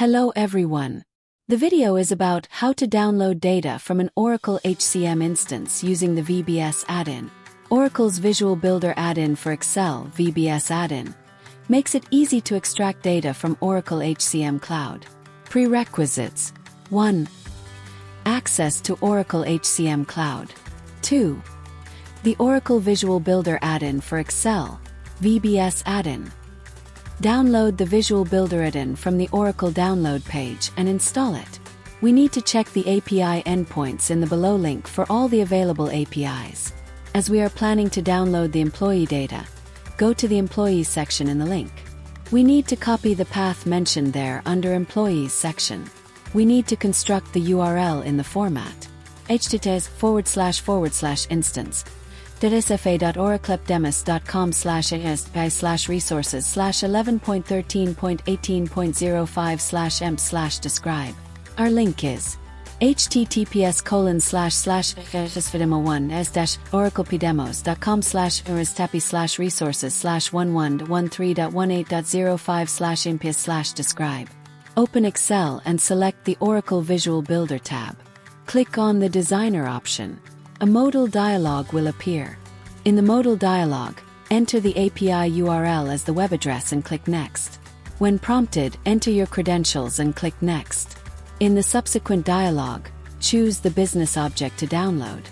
Hello everyone. The video is about how to download data from an Oracle HCM instance using the VBS add-in. Oracle's Visual Builder add-in for Excel, VBS add-in, makes it easy to extract data from Oracle HCM Cloud. Prerequisites: 1. Access to Oracle HCM Cloud. 2. The Oracle Visual Builder add-in for Excel, VBS add-in. Download the Visual Builder add-in from the Oracle download page and install it. We need to check the API endpoints in the below link for all the available APIs. As we are planning to download the employee data, go to the Employees section in the link. We need to copy the path mentioned there under Employees section. We need to construct the URL in the format https://instance dsfa.oraclepdemus.com/asp/11.13.18.05/emp/describe. Our link is https://oraclepdemos.com/irastapi/resources/11.13.18.05/imps/describe. Open Excel and select the Oracle Visual Builder tab. Click on the Designer option. A modal dialog will appear. In the modal dialog, enter the API URL as the web address and click Next. When prompted, enter your credentials and click Next. In the subsequent dialog, choose the business object to download.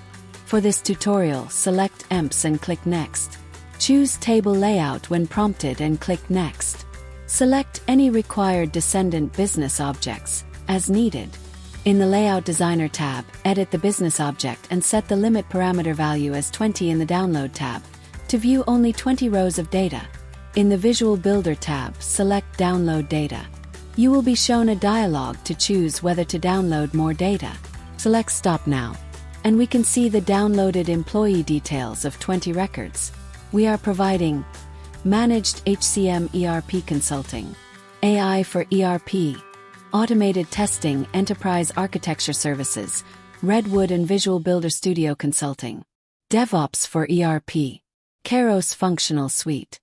For this tutorial, select EMPS and click Next. Choose Table Layout when prompted and click Next. Select any required descendant business objects, as needed. In the Layout Designer tab, edit the business object and set the limit parameter value as 20 in the Download tab, to view only 20 rows of data. In the Visual Builder tab, select Download Data. You will be shown a dialog to choose whether to download more data. Select Stop Now. And we can see the downloaded employee details of 20 records. We are providing Managed HCM ERP Consulting, AI for ERP, Automated Testing Enterprise Architecture Services, Redwood and Visual Builder Studio Consulting, DevOps for ERP, Kairos Functional Suite.